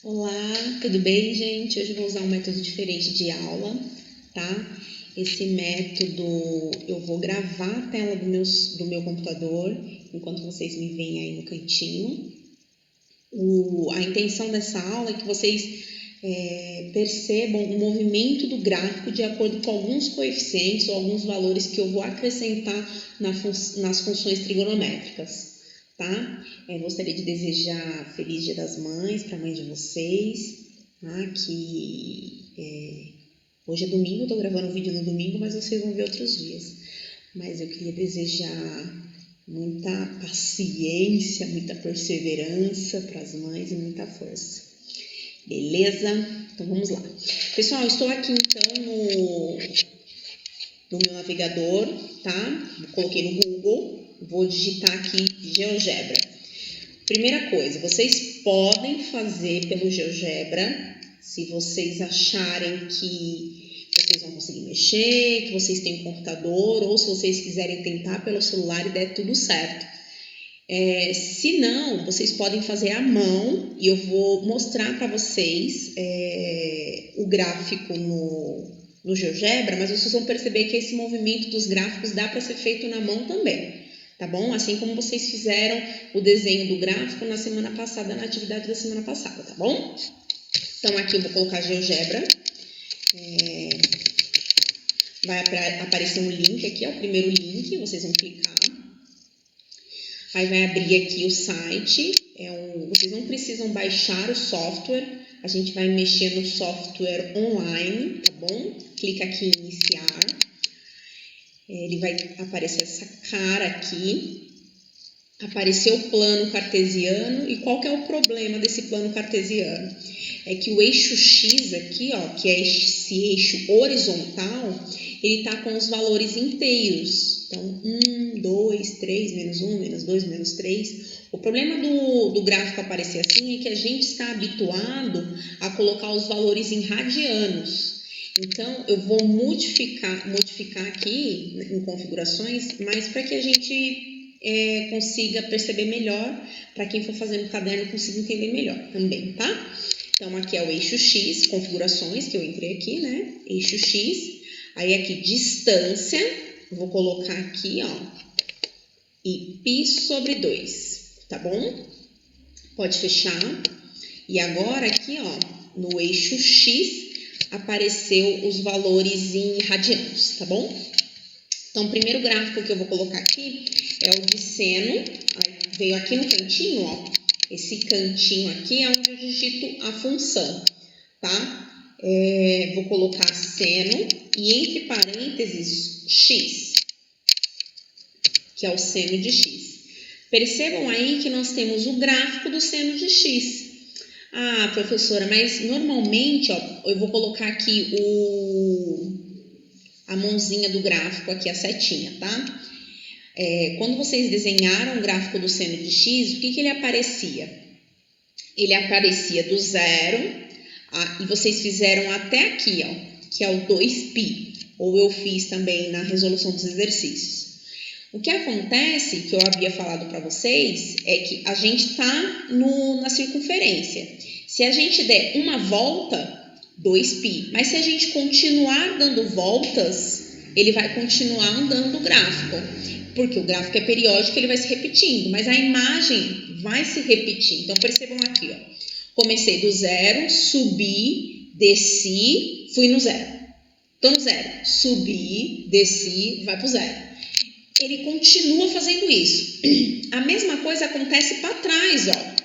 Olá, tudo bem, gente? Hoje eu vou usar um método diferente de aula, tá? Esse método eu vou gravar a tela do meu computador enquanto vocês me veem aí no cantinho. A intenção dessa aula é que vocês percebam o movimento do gráfico de acordo com alguns coeficientes ou alguns valores que eu vou acrescentar nas funções trigonométricas. Tá? Gostaria de desejar Feliz Dia das Mães para a mãe de vocês, tá? Hoje é domingo, eu estou gravando o vídeo no domingo, mas vocês vão ver outros dias. Mas eu queria desejar muita paciência, muita perseverança para as mães e muita força. Beleza? Então vamos lá. Pessoal, estou aqui então no meu navegador, tá? Coloquei no Google, vou digitar aqui GeoGebra. Primeira coisa, vocês podem fazer pelo GeoGebra, se vocês acharem que vocês vão conseguir mexer, que vocês têm um computador, ou se vocês quiserem tentar pelo celular e der tudo certo. Se não, vocês podem fazer à mão e eu vou mostrar para vocês o gráfico no GeoGebra, mas vocês vão perceber que esse movimento dos gráficos dá para ser feito na mão também, tá bom? Assim como vocês fizeram o desenho do gráfico na semana passada, na atividade da semana passada, tá bom? Então aqui eu vou colocar GeoGebra, vai aparecer um link aqui, é o primeiro link, vocês vão clicar. Aí vai abrir aqui o site, vocês não precisam baixar o software, a gente vai mexer no software online, tá bom? Clica aqui em iniciar, ele vai aparecer essa cara aqui, apareceu o plano cartesiano, e qual que é o problema desse plano cartesiano? É que o eixo X aqui, ó, que é esse eixo horizontal, ele tá com os valores inteiros. Então, 1, 2, 3, menos 1, menos 2, menos 3. O problema do gráfico aparecer assim é que a gente está habituado a colocar os valores em radianos. Então, eu vou modificar aqui em configurações, mas para que a gente consiga perceber melhor, para quem for fazendo o caderno consiga entender melhor também, tá? Então, aqui é o eixo X, configurações, que eu entrei aqui, né? Eixo X. Aí aqui, distância, vou colocar aqui, ó, e π sobre 2, tá bom? Pode fechar. E agora aqui, ó, no eixo X, apareceu os valores em radianos, tá bom? Então, o primeiro gráfico que eu vou colocar aqui é o de seno, aí veio aqui no cantinho, ó, esse cantinho aqui é onde eu digito a função, tá? Vou colocar seno e entre parênteses x, que é o seno de x. Percebam aí que nós temos o gráfico do seno de x. Ah, professora, mas normalmente, ó, eu vou colocar aqui a mãozinha do gráfico, aqui a setinha, tá? Quando vocês desenharam o gráfico do seno de x, o que ele aparecia? Ele aparecia do zero, e vocês fizeram até aqui, ó, que é o 2π, ou eu fiz também na resolução dos exercícios. O que acontece, que eu havia falado para vocês, é que a gente está na circunferência. Se a gente der uma volta, 2π, mas se a gente continuar dando voltas, ele vai continuar andando o gráfico, porque o gráfico é periódico, ele vai se repetindo, mas a imagem vai se repetir. Então, percebam aqui, ó. Comecei do zero, subi, desci, fui no zero. Estou no zero, subi, desci, vai para o zero. Ele continua fazendo isso. A mesma coisa acontece para trás, ó.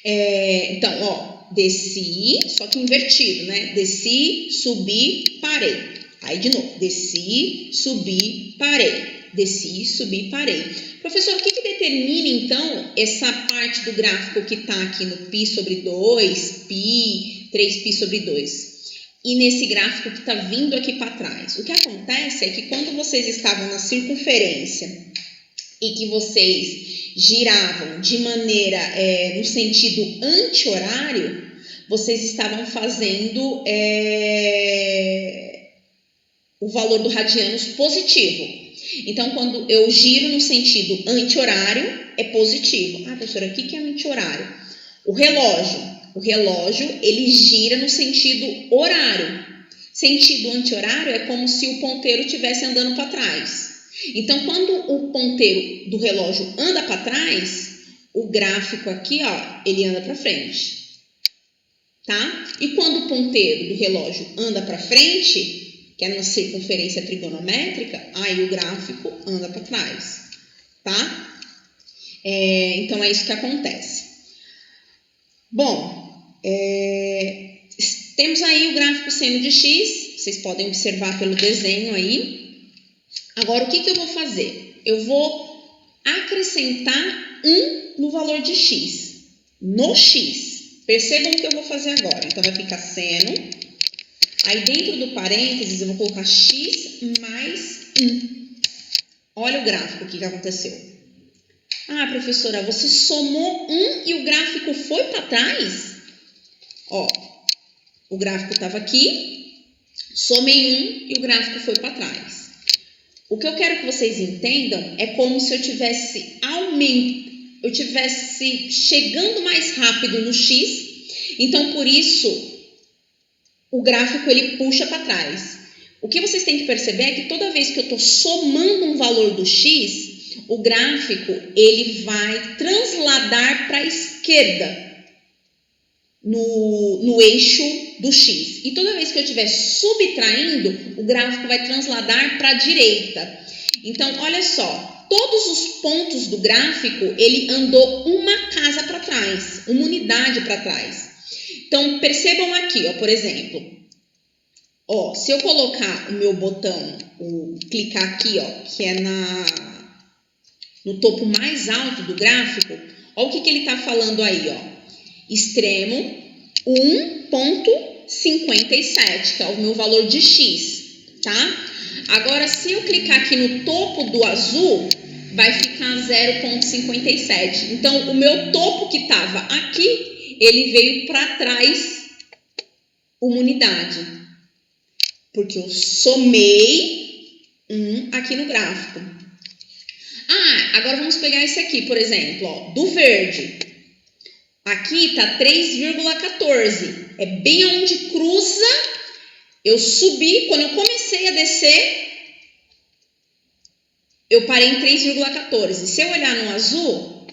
Então, ó, desci, só que invertido, né? Desci, subi, parei. Aí de novo, desci, subi, parei. Desci, subi, parei. Professor, o que determina, então, essa parte do gráfico que está aqui no π sobre 2, π, 3π sobre 2? E nesse gráfico que está vindo aqui para trás? O que acontece é que quando vocês estavam na circunferência e que vocês giravam de maneira, no sentido anti-horário, vocês estavam fazendo o valor do radianos positivo. Então, quando eu giro no sentido anti-horário, é positivo. Ah, professora, o que é anti-horário? O relógio o relógio, ele gira no sentido horário. Sentido anti-horário é como se o ponteiro estivesse andando para trás. Então, quando o ponteiro do relógio anda para trás, o gráfico aqui, ó, ele anda para frente, tá? E quando o ponteiro do relógio anda para frente, que é na circunferência trigonométrica, aí o gráfico anda para trás, tá? Então, é isso que acontece. Bom, temos aí o gráfico seno de x, vocês podem observar pelo desenho aí. Agora, o que eu vou fazer? Eu vou acrescentar 1 no valor de x, no x. Percebam o que eu vou fazer agora. Então, vai ficar seno. Aí, dentro do parênteses, eu vou colocar x mais 1. Olha o gráfico, o que aconteceu. Ah, professora, você somou 1 e o gráfico foi para trás? Ó, o gráfico estava aqui, somei 1 e o gráfico foi para trás. O que eu quero que vocês entendam é como se eu tivesse chegando mais rápido no x, então por isso o gráfico ele puxa para trás. O que vocês têm que perceber é que toda vez que eu estou somando um valor do x, o gráfico ele vai transladar para a esquerda no eixo do x. E toda vez que eu estiver subtraindo, o gráfico vai transladar para a direita. Então, olha só, todos os pontos do gráfico, ele andou uma casa para trás, uma unidade para trás. Então, percebam aqui, ó, por exemplo, ó, se eu colocar o meu botão, clicar aqui, ó, que é no topo mais alto do gráfico, ó o que ele está falando aí, ó. Extremo 1,57, que é o meu valor de x, tá? Agora, se eu clicar aqui no topo do azul, vai ficar 0,57. Então, o meu topo que estava aqui, ele veio para trás uma unidade. Porque eu somei 1 aqui no gráfico. Ah, agora vamos pegar esse aqui, por exemplo, ó, do verde. Aqui tá 3,14. É bem onde cruza. Eu subi, quando eu comecei a descer, eu parei em 3,14. Se eu olhar no azul,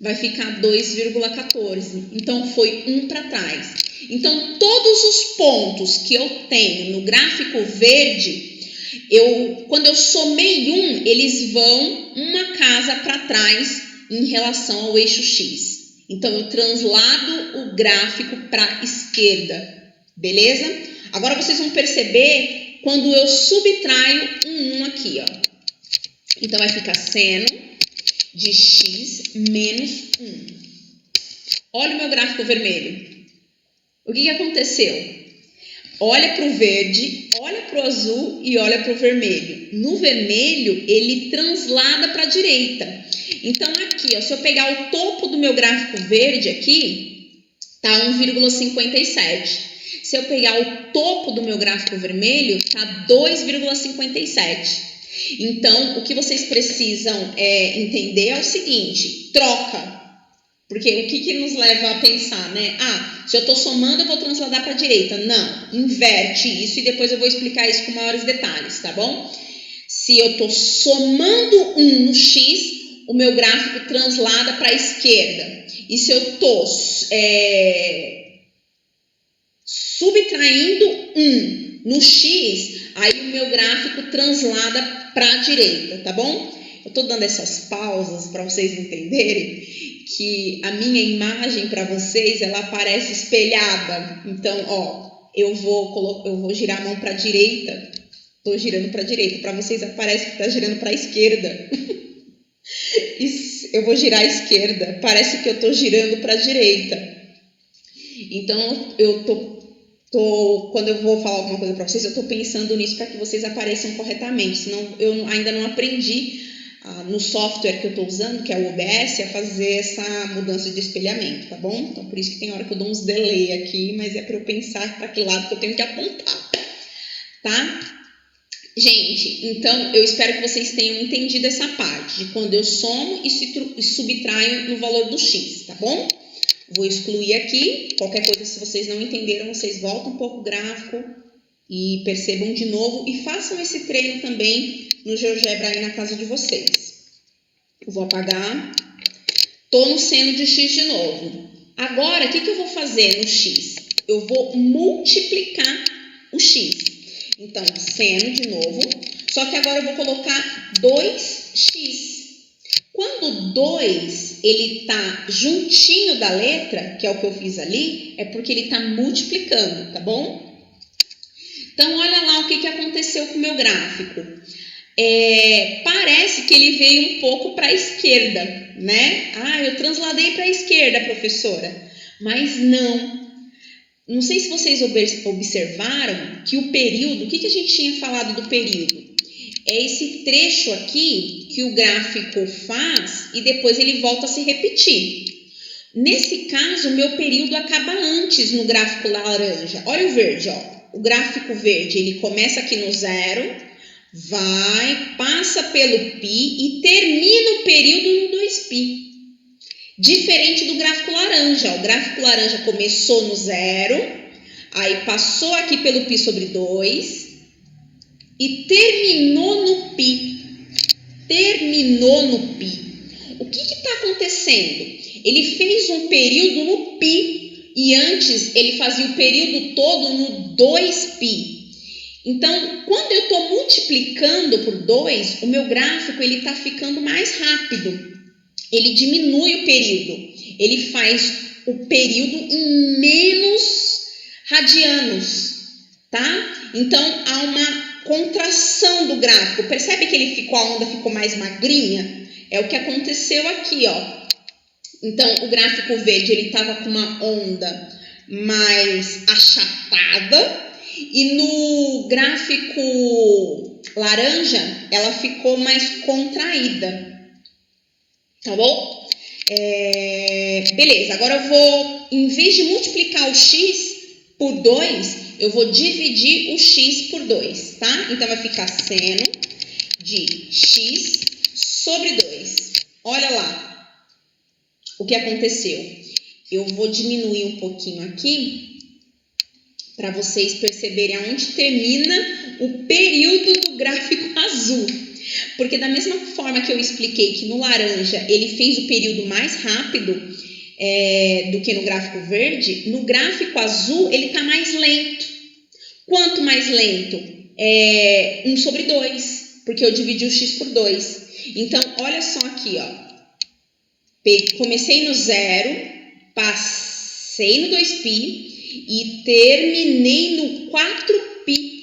vai ficar 2,14. Então, foi 1 para trás. Então, todos os pontos que eu tenho no gráfico verde, quando eu somei 1, eles vão uma casa para trás em relação ao eixo X. Então, eu translado o gráfico para a esquerda, beleza? Agora, vocês vão perceber quando eu subtraio um 1 aqui, ó. Então, vai ficar seno de x menos 1. Olha o meu gráfico vermelho. O que aconteceu? Olha para o verde, olha para o azul e olha para o vermelho. No vermelho, ele translada para a direita. Então, aqui, ó, se eu pegar o topo do meu gráfico verde aqui, tá 1,57. Se eu pegar o topo do meu gráfico vermelho, tá 2,57. Então, o que vocês precisam entender é o seguinte, troca. Porque o que nos leva a pensar, né? Ah, se eu estou somando, eu vou transladar para a direita. Não, inverte isso e depois eu vou explicar isso com maiores detalhes, tá bom? Se eu estou somando 1 no x, o meu gráfico translada para a esquerda. E se eu estou subtraindo 1 no x, aí o meu gráfico translada para a direita, tá bom? Eu estou dando essas pausas para vocês entenderem que a minha imagem para vocês, ela aparece espelhada. Então, ó, eu vou girar a mão para a direita. Estou girando para a direita. Para vocês aparece que está girando para a esquerda. Eu vou girar à esquerda. Parece que eu estou girando para a direita. Então, quando eu vou falar alguma coisa para vocês, eu estou pensando nisso para que vocês apareçam corretamente. Senão, eu ainda não aprendi no software que eu estou usando, que é o OBS, a fazer essa mudança de espelhamento, tá bom? Então, por isso que tem hora que eu dou uns delay aqui, mas é para eu pensar para que lado que eu tenho que apontar, tá? Gente, então, eu espero que vocês tenham entendido essa parte de quando eu somo e subtraio no valor do x, tá bom? Vou excluir aqui. Qualquer coisa, se vocês não entenderam, vocês voltam um pouco o gráfico e percebam de novo. E façam esse treino também no GeoGebra aí na casa de vocês. Eu vou apagar. Tô no seno de x de novo. Agora, o que eu vou fazer no x? Eu vou multiplicar o x. Então, seno de novo. Só que agora eu vou colocar 2x. Quando 2 ele está juntinho da letra, que é o que eu fiz ali, é porque ele está multiplicando, tá bom? Então, olha lá o que aconteceu com o meu gráfico. Parece que ele veio um pouco para a esquerda, né? Eu transladei para a esquerda, professora. Mas não. Não sei se vocês observaram que o período, o que a gente tinha falado do período? É esse trecho aqui que o gráfico faz e depois ele volta a se repetir. Nesse caso, o meu período acaba antes no gráfico laranja. Olha o verde, ó. O gráfico verde, ele começa aqui no 0, passa pelo π e termina o período no 2π. Diferente do gráfico laranja. O gráfico laranja começou no 0, aí passou aqui pelo π sobre 2 e terminou no π. O que está acontecendo? Ele fez um período no π e antes ele fazia o período todo no 2π. Então, quando eu estou multiplicando por 2, o meu gráfico está ficando mais rápido. Ele diminui o período. Ele faz o período em menos radianos, tá? Então, há uma contração do gráfico. Percebe que a onda ficou mais magrinha? É o que aconteceu aqui, ó. Então, o gráfico verde, ele estava com uma onda mais achatada. E no gráfico laranja, ela ficou mais contraída. Tá bom? Beleza, agora eu vou, em vez de multiplicar o x por 2, eu vou dividir o x por 2, tá? Então, vai ficar seno de x sobre 2. Olha lá o que aconteceu. Eu vou diminuir um pouquinho aqui para vocês perceberem aonde termina o período do gráfico azul. Porque da mesma forma que eu expliquei que no laranja ele fez o período mais rápido do que no gráfico verde, no gráfico azul ele está mais lento. Quanto mais lento? 1 sobre 2, porque eu dividi o x por 2. Então, olha só aqui, ó. Comecei no 0, passei no 2π e terminei no 4π.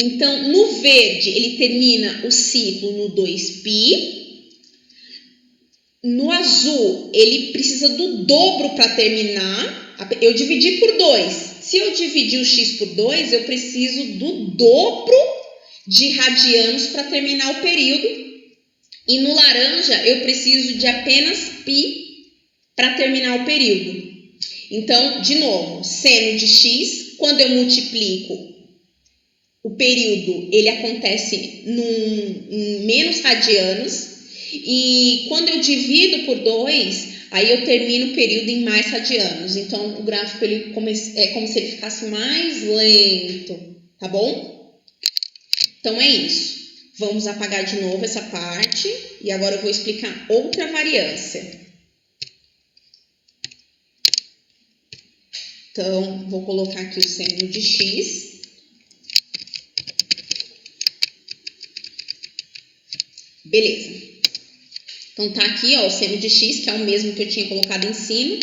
Então, no verde, ele termina o ciclo no 2π. No azul, ele precisa do dobro para terminar. Eu dividi por 2. Se eu dividir o x por 2, eu preciso do dobro de radianos para terminar o período. E no laranja, eu preciso de apenas π para terminar o período. Então, de novo, seno de x, quando eu multiplico o período, ele acontece em menos radianos. E quando eu divido por 2, aí eu termino o período em mais radianos. Então, o gráfico é como se ele ficasse mais lento, tá bom? Então, é isso. Vamos apagar de novo essa parte. E agora eu vou explicar outra variância. Então, vou colocar aqui o seno de x. Beleza. Então, tá aqui, ó, o seno de x, que é o mesmo que eu tinha colocado em cima.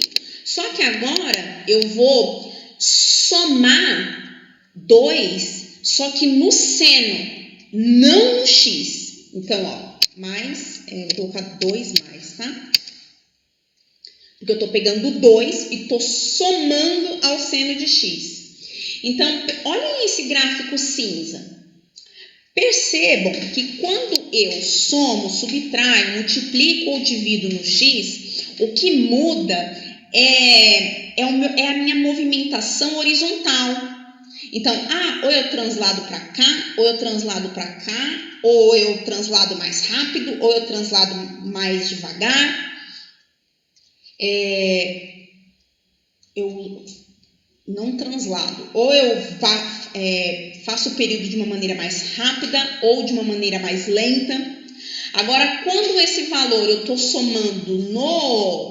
Só que agora eu vou somar 2, só que no seno, não no x. Então, ó, vou colocar 2 mais, tá? Porque eu tô pegando 2 e tô somando ao seno de x. Então, olhem esse gráfico cinza. Percebam que quando eu somo, subtraio, multiplico ou divido no x, o que muda é a minha movimentação horizontal. Então, ou eu translado para cá, ou eu translado para cá, ou eu translado mais rápido, ou eu translado mais devagar. eu não translado. Ou eu faço o período de uma maneira mais rápida ou de uma maneira mais lenta. Agora, quando esse valor eu estou somando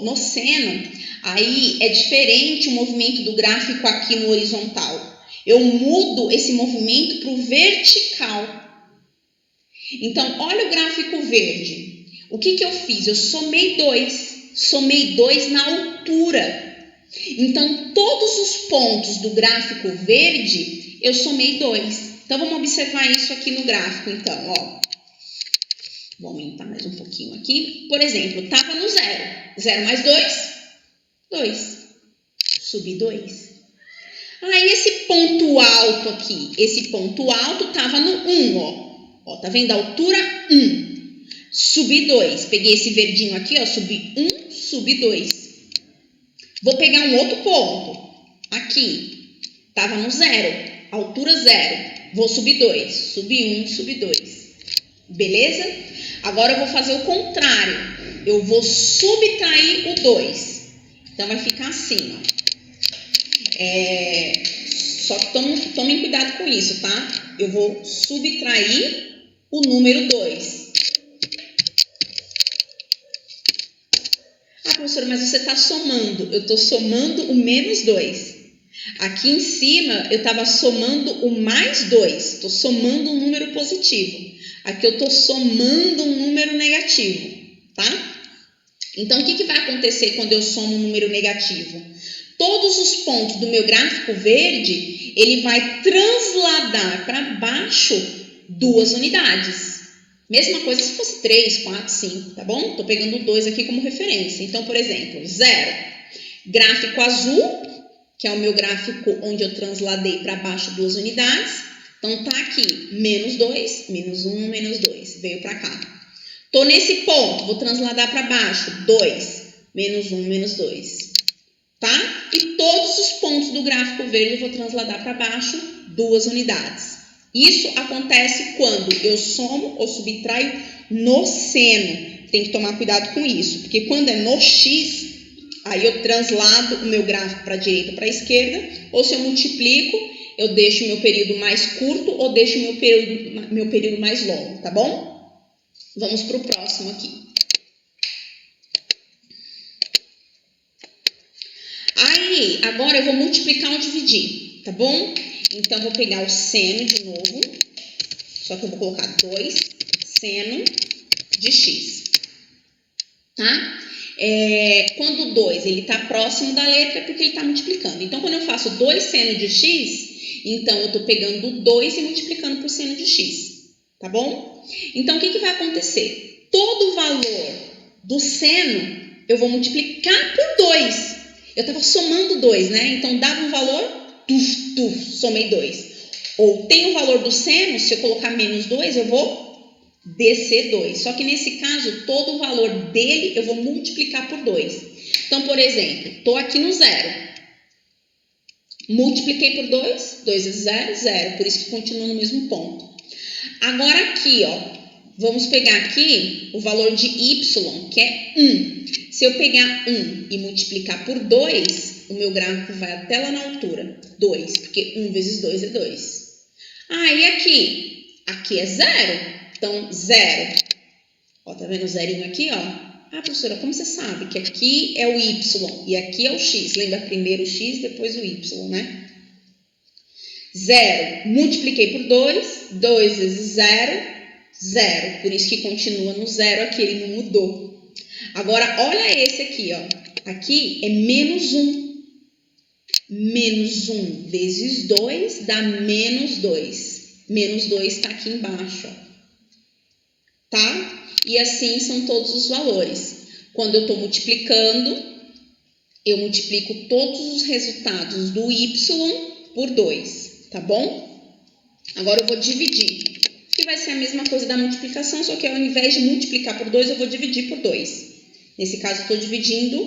no seno, aí é diferente o movimento do gráfico aqui no horizontal. Eu mudo esse movimento para o vertical. Então, olha o gráfico verde. O que eu fiz? Eu somei 2 na altura. Então, todos os pontos do gráfico verde, eu somei 2. Então, vamos observar isso aqui no gráfico, então, ó. Vou aumentar mais um pouquinho aqui. Por exemplo, estava no 0. 0 mais 2, 2. Subi 2. Aí, esse ponto alto aqui, esse ponto alto estava no 1, ó. Ó, tá vendo a altura? 1. Subi 2. Peguei esse verdinho aqui, ó, subi 1, subi 2. Vou pegar um outro ponto. Aqui, estava no 0, altura 0. Vou subir 2. Subi 1, subi 2. Beleza? Agora eu vou fazer o contrário. Eu vou subtrair o 2. Então, vai ficar assim, ó. Só que tomem cuidado com isso, tá? Eu vou subtrair o número 2. Ah, professora, mas você está somando. Eu estou somando o menos 2. Aqui em cima, eu estava somando o mais 2. Estou somando um número positivo. Aqui eu estou somando um número negativo, tá? Então, o que vai acontecer quando eu somo um número negativo? Todos os pontos do meu gráfico verde, ele vai transladar para baixo 2 unidades. Mesma coisa se fosse 3, 4, 5, tá bom? Estou pegando o 2 aqui como referência. Então, por exemplo, 0. Gráfico azul, que é o meu gráfico onde eu transladei para baixo 2 unidades. Então, tá aqui, menos 2, menos 1, menos 2. Veio para cá. Estou nesse ponto, vou transladar para baixo, 2, menos 1, menos 2. Tá? E todos os pontos do gráfico verde eu vou transladar para baixo 2 unidades. Isso acontece quando eu somo ou subtraio no seno. Tem que tomar cuidado com isso, porque quando é no X, aí eu translado o meu gráfico para a direita ou para a esquerda, ou se eu multiplico, eu deixo o meu período mais curto ou deixo o meu período mais longo, tá bom? Vamos para o próximo aqui. Aí, agora eu vou multiplicar ou dividir, tá bom? Então, eu vou pegar o seno de novo, só que eu vou colocar 2 seno de x, tá? Quando o 2 ele está próximo da letra, é porque ele está multiplicando. Então, quando eu faço 2 seno de x, então eu estou pegando o 2 e multiplicando por seno de x, tá bom? Então, o que vai acontecer? Todo o valor do seno eu vou multiplicar por 2. Eu estava somando 2, né? Então, dava um valor, somei 2. Ou tem o valor do seno, se eu colocar menos 2, eu vou descer 2. Só que nesse caso, todo o valor dele eu vou multiplicar por 2. Então, por exemplo, estou aqui no 0. Multipliquei por 2, 2 vezes 0, 0. Por isso que continua no mesmo ponto. Agora aqui, ó, vamos pegar aqui o valor de y, que é 1. Se eu pegar 1 e multiplicar por 2, o meu gráfico vai até lá na altura, 2, porque 1 vezes 2 é 2. Ah, e aqui? Aqui é 0, então 0. Ó, tá vendo o zerinho aqui, ó? Ah, professora, como você sabe que aqui é o y e aqui é o x? Lembra primeiro o x, depois o y, né? 0, multipliquei por 2, 2 vezes 0, 0. Por isso que continua no 0 aqui, ele não mudou. Agora, olha esse aqui, ó. Aqui é menos 1. Menos 1 vezes 2 dá menos 2. Menos 2 está aqui embaixo, ó. Tá? E assim são todos os valores. Quando eu estou multiplicando, eu multiplico todos os resultados do y por 2. Tá bom? Agora eu vou dividir, que vai ser a mesma coisa da multiplicação, só que ao invés de multiplicar por 2, eu vou dividir por 2. Nesse caso, eu estou dividindo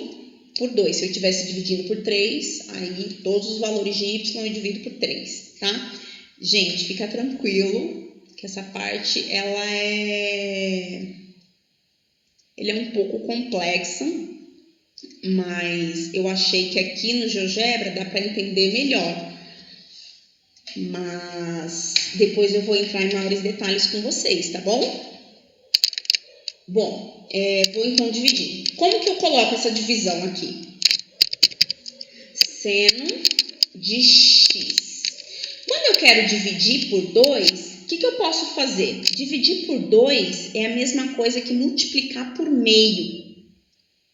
por 2. Se eu estivesse dividindo por 3, aí todos os valores de y eu divido por 3, tá? Gente, fica tranquilo, que essa parte, ela é um pouco complexa. mas eu achei que aqui no GeoGebra dá para entender melhor. Mas depois eu vou entrar em maiores detalhes com vocês, tá bom? Bom, vou então dividir. Como que eu coloco essa divisão aqui? Seno de x. Quando eu quero dividir por 2, o que eu posso fazer? Dividir por 2 é a mesma coisa que multiplicar por meio.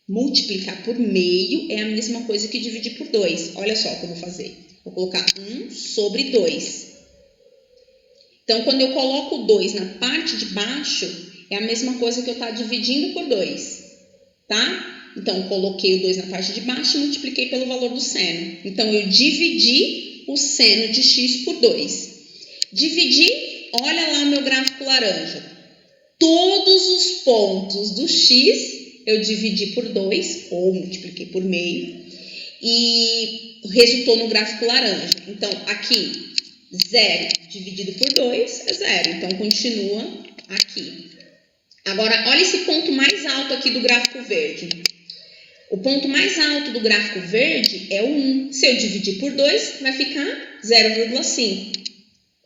Multiplicar por meio é a mesma coisa que dividir por 2. Olha só o que eu vou fazer. Vou colocar 1 sobre 2. Então, quando eu coloco o 2 na parte de baixo, é a mesma coisa que eu estar dividindo por 2, tá? Então, coloquei o 2 na parte de baixo e multipliquei pelo valor do seno. Então, eu dividi o seno de x por 2. Dividir, olha lá o meu gráfico laranja. Todos os pontos do x eu dividi por 2, ou multipliquei por meio, e resultou no gráfico laranja. Então, aqui, 0 dividido por 2 é 0, então continua aqui. Agora, olha esse ponto mais alto aqui do gráfico verde. O ponto mais alto do gráfico verde é o 1. Se eu dividir por 2, vai ficar 0,5.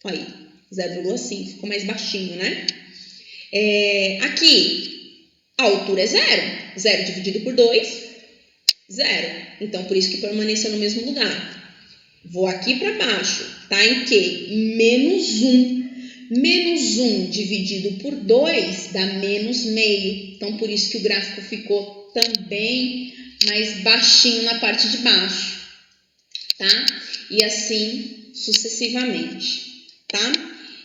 Olha aí, 0,5, ficou mais baixinho, né? Aqui, a altura é 0. 0 dividido por 2, 0. Então, por isso que permaneceu no mesmo lugar. Vou aqui para baixo, tá em que? Menos 1. Menos 1 dividido por 2 dá menos meio. Então, por isso que o gráfico ficou também mais baixinho na parte de baixo, tá? E assim sucessivamente, tá?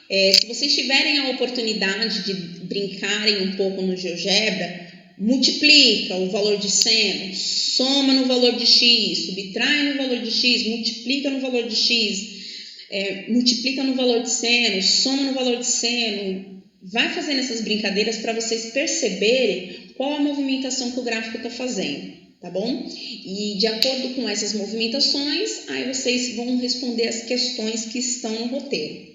Se vocês tiverem a oportunidade de brincarem um pouco no GeoGebra, multiplica o valor de seno, soma no valor de x, subtrai no valor de x, multiplica no valor de x, multiplica no valor de seno, soma no valor de seno. Vai fazendo essas brincadeiras para vocês perceberem qual a movimentação que o gráfico está fazendo, tá bom? E de acordo com essas movimentações, aí vocês vão responder as questões que estão no roteiro,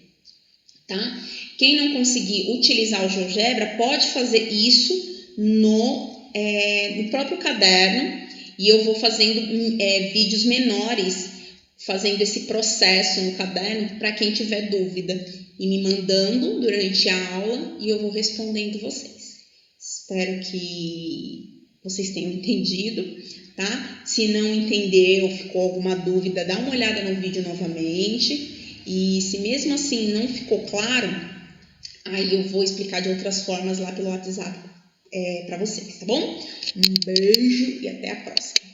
tá? Quem não conseguir utilizar o GeoGebra pode fazer isso no próprio caderno, e eu vou fazendo vídeos menores fazendo esse processo no caderno para quem tiver dúvida e me mandando durante a aula e eu vou respondendo vocês. Espero que vocês tenham entendido, tá? Se não entender ou ficou alguma dúvida, dá uma olhada no vídeo novamente, e se mesmo assim não ficou claro, aí eu vou explicar de outras formas lá pelo WhatsApp para vocês, tá bom? Um beijo e até a próxima.